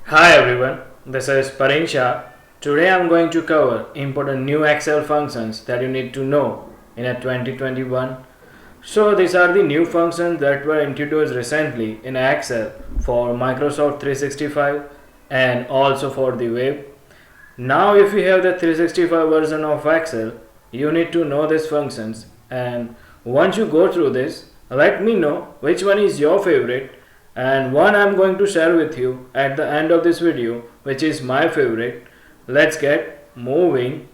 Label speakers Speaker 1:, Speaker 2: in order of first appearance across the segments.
Speaker 1: Hi everyone, this is Parin Shah. Today I'm going to cover important new Excel functions that you need to know in a 2021. So these are the new functions that were introduced recently in Excel for Microsoft 365 and also for the web. Now if you have the 365 version of Excel, you need to know these functions, and once you go through this, let me know which one is your favorite and one I'm going to share with you at the end of this video which is my favorite. Let's get moving.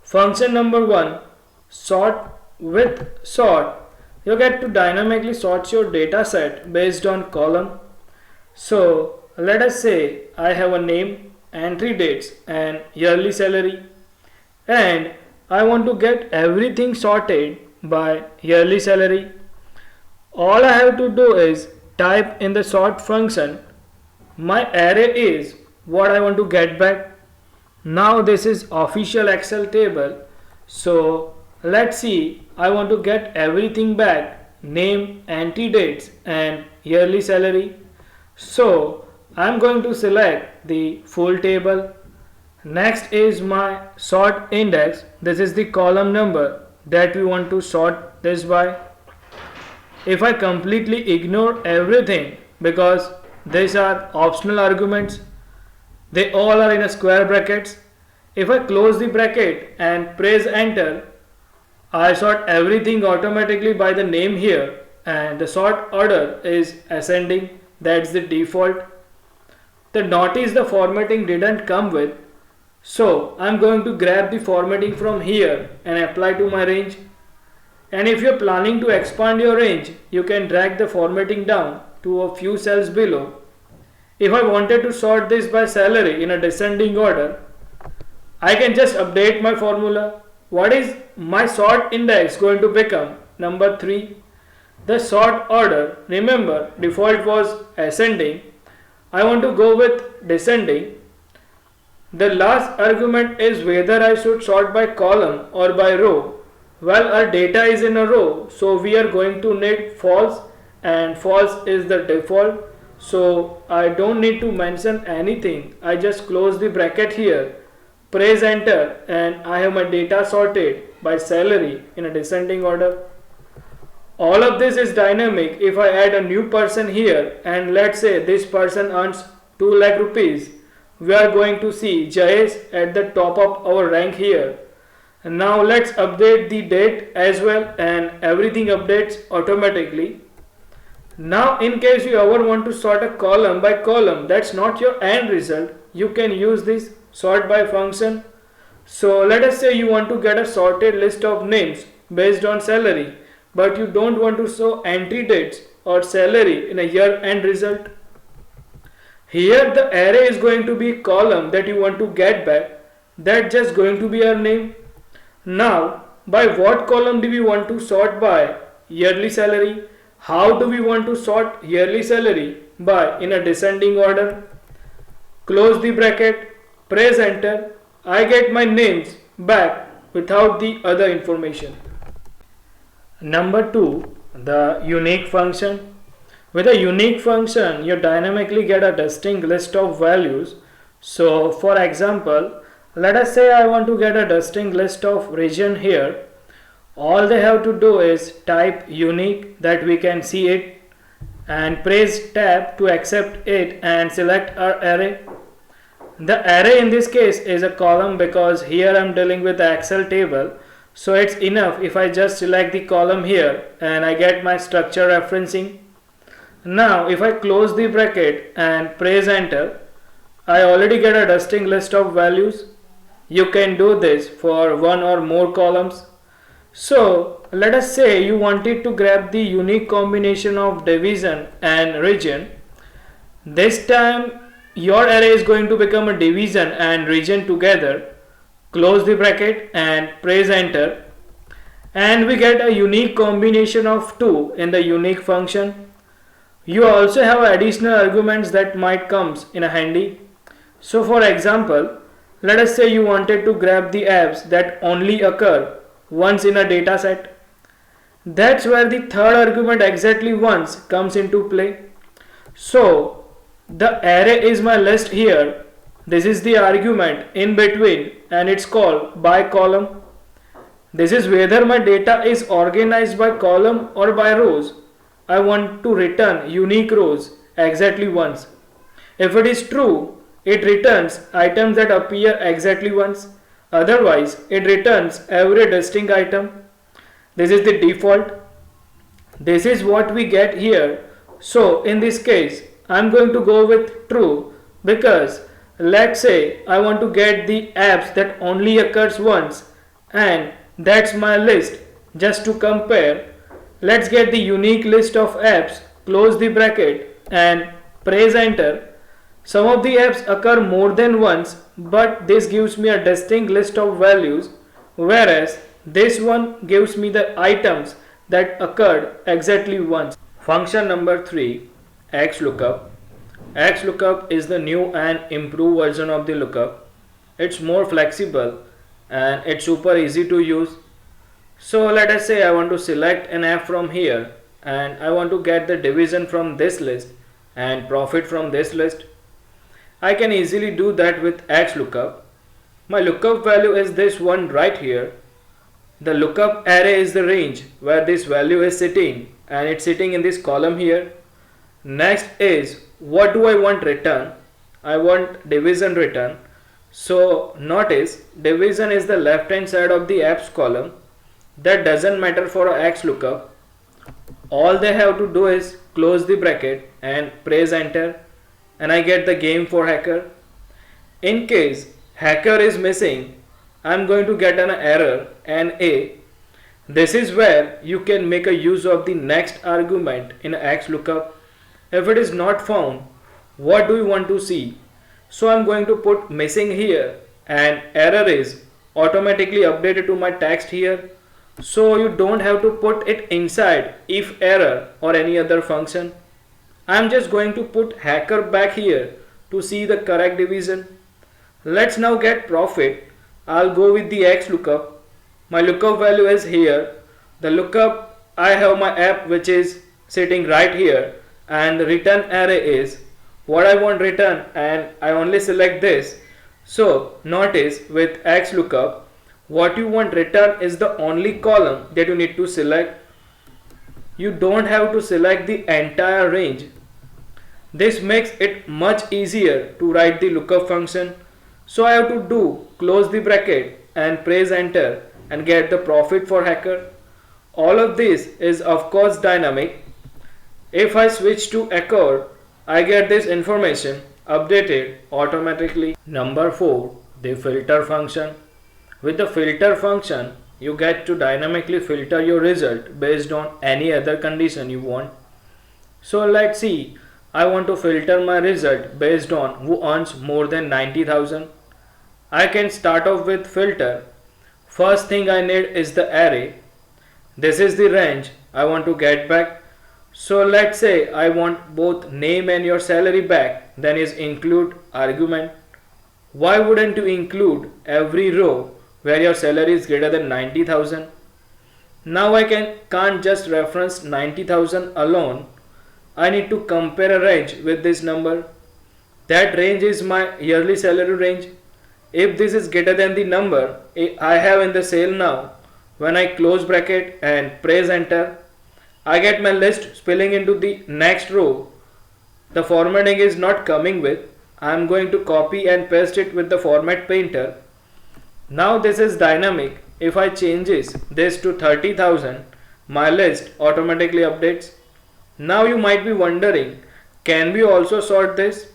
Speaker 1: Function number 1, sort with sort. You get to dynamically sort your data set based on column. So let us say I have a name, entry dates and yearly salary, and I want to get everything sorted by yearly salary. All I have to do is type in the sort function my array is what I want to get back. Now this is official Excel table. So let's see, I want to get everything back, name, entry dates and yearly salary. So I'm going to select the full table. Next is my sort index. This is the column number that we want to sort this by. If I completely ignore everything because these are optional arguments, they all are in a square brackets. If I close the bracket and press enter, I sort everything automatically by the name here, and the sort order is ascending. That's the default. The notice the formatting didn't come with, so I'm going to grab the formatting from here and apply to my range. And if you're planning to expand your range, you can drag the formatting down to a few cells below. If I wanted to sort this by salary in a descending order, I can just update my formula. What is my sort index going to become? Number 3. The sort order, remember default was ascending. I want to go with descending. The last argument is whether I should sort by column or by row. Well, our data is in a row, so we are going to need false, and false is the default. So I don't need to mention anything. I just close the bracket here, press enter, and I have my data sorted by salary in a descending order. All of this is dynamic. If I add a new person here and let's say this person earns 2 lakh rupees, we are going to see Jayesh at the top of our rank here. And now let's update the date as well, and everything updates automatically. Now in case you ever want to sort a column by column, that's not your end result, you can use this sort by function. So let us say you want to get a sorted list of names based on salary, but you don't want to show entry dates or salary in a year end result. Here the array is going to be column that you want to get back, that's just going to be our name. Now, by what column do we want to sort by? Yearly salary. How do we want to sort yearly salary? By in a descending order. Close the bracket, press enter. I get my names back without the other information. Number 2, the unique function. With a unique function, you dynamically get a distinct list of values. So, for example, let us say I want to get a distinct list of region here. All they have to do is type unique, that we can see it, and press tab to accept it and select our array. The array in this case is a column because here I am dealing with the Excel table. So it's enough if I just select the column here and I get my structure referencing. Now if I close the bracket and press enter, I already get a distinct list of values. You can do this for one or more columns. So let us say you wanted to grab the unique combination of division and region. This time your array is going to become a division and region together. Close the bracket and press enter, and we get a unique combination of 2 in the unique function. You also have additional arguments that might comes in a handy. So for example, let us say you wanted to grab the apps that only occur once in a data set. That's where the third argument exactly once comes into play. So The array is my list here. This is the argument in between and it's called by column. This is whether my data is organized by column or by rows. I want to return unique rows exactly once. If it is true, it returns items that appear exactly once. Otherwise, it returns every distinct item. This is the default. This is what we get here. So in this case, I'm going to go with true because let's say I want to get the apps that only occurs once and that's my list. Just to compare, let's get the unique list of apps, close the bracket and press enter. Some of the apps occur more than once, but this gives me a distinct list of values, whereas this one gives me the items that occurred exactly once. Function number 3, XLOOKUP. XLOOKUP is the new and improved version of the lookup. It's more flexible and it's super easy to use. So let us say I want to select an app from here and I want to get the division from this list and profit from this list. I can easily do that with XLOOKUP. My lookup value is this one right here. The lookup array is the range where this value is sitting and it's sitting in this column here. Next is what do I want return? I want division return. So notice division is the left hand side of the apps column. That doesn't matter for a XLOOKUP. All they have to do is close the bracket and press enter and I get the game for hacker. In case hacker is missing, I'm going to get an error NA. This is where you can make a use of the next argument in XLOOKUP. If it is not found, what do you want to see? So I'm going to put missing here and error is automatically updated to my text here. So you don't have to put it inside if error or any other function. I'm just going to put hacker back here to see the correct division. Let's now get profit. I'll go with the XLOOKUP. My lookup value is here. The lookup, I have my app which is sitting right here and the return array is what I want return and I only select this. So notice with XLOOKUP, what you want return is the only column that you need to select. You don't have to select the entire range. This makes it much easier to write the lookup function. So I have to do close the bracket and press enter and get the profit for hacker. All of this is of course dynamic. If I switch to Accord, I get this information updated automatically. Number 4, the filter function. With the filter function, you get to dynamically filter your result based on any other condition you want. So let's see, I want to filter my result based on who earns more than 90,000. I can start off with filter. First thing I need is the array. This is the range I want to get back. So let's say I want both name and your salary back, then is include argument. Why wouldn't you include every row where your salary is greater than 90,000? Now I can't just reference 90,000 alone. I need to compare a range with this number. That range is my yearly salary range. If this is greater than the number I have in the cell now, when I close bracket and press enter, I get my list spilling into the next row. The formatting is not coming with. I am going to copy and paste it with the format painter. Now this is dynamic. If I changes this to 30,000, my list automatically updates. Now you might be wondering, can we also sort this?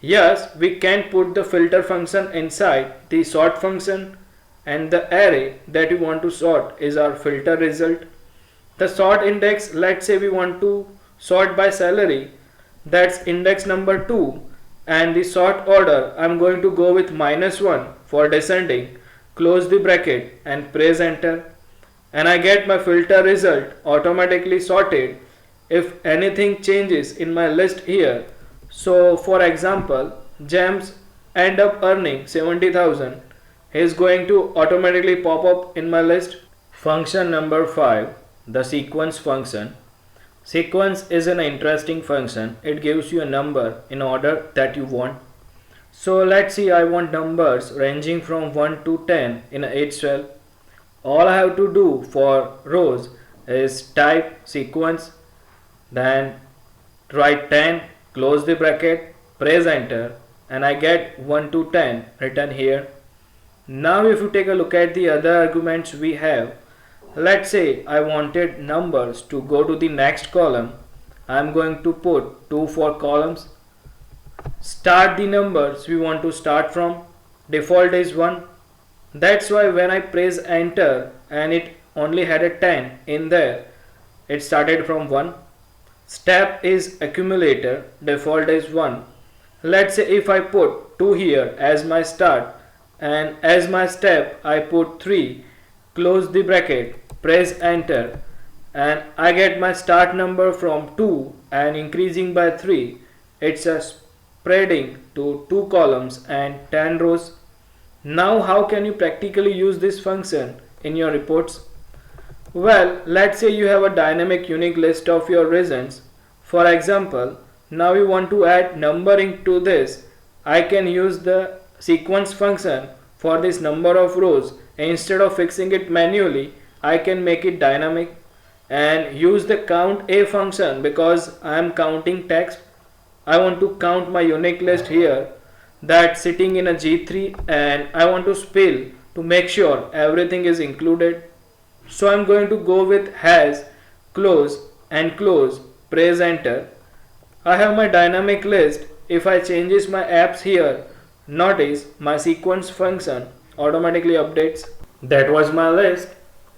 Speaker 1: Yes, we can put the filter function inside the sort function and the array that we want to sort is our filter result. The sort index, let's say we want to sort by salary, that's index number 2, and the sort order I'm going to go with -1 for descending. Close the bracket and press enter and I get my filter result automatically sorted if anything changes in my list here. So for example, James end up earning 70,000. He is going to automatically pop up in my list. Function number 5, the sequence function. Sequence is an interesting function. It gives you a number in order that you want. So let's see, I want numbers ranging from 1 to 10 in a cell. All I have to do for rows is type sequence, then write 10, close the bracket, press enter, and I get 1 to 10 written here. Now if you take a look at the other arguments we have, let's say I wanted numbers to go to the next column. I'm going to put 2 for columns. Start the numbers we want to start from. Default is 1. That's why when I press enter and it only had a 10 in there, it started from 1. Step is accumulator. Default is 1. Let's say if I put 2 here as my start and as my step I put 3, close the bracket, press enter, and I get my start number from 2 and increasing by 3. It's a spreading to 2 columns and 10 rows. Now how can you practically use this function in your reports? Well, let's say you have a dynamic unique list of your reasons. For example, now you want to add numbering to this. I can use the sequence function for this number of rows. Instead of fixing it manually, I can make it dynamic and use the count a function because I am counting text. I want to count my unique list here that's sitting in a G3 and I want to spill to make sure everything is included. So I'm going to go with has, close and close, press enter. I have my dynamic list. If I changes my apps here, notice my sequence function automatically updates. That was my list.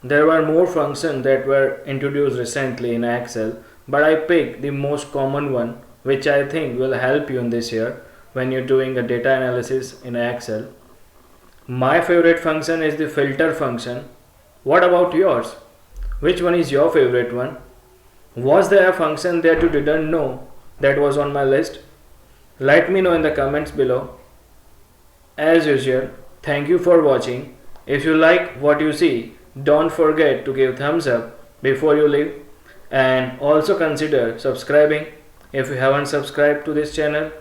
Speaker 1: There were more functions that were introduced recently in Excel, but I picked the most common one which I think will help you in this year when you're doing a data analysis in Excel. My favorite function is the filter function. What about yours? Which one is your favorite one? Was there a function that you didn't know that was on my list? Let me know in the comments below. As usual, thank you for watching. If you like what you see, don't forget to give thumbs up before you leave, and also consider subscribing if you haven't subscribed to this channel.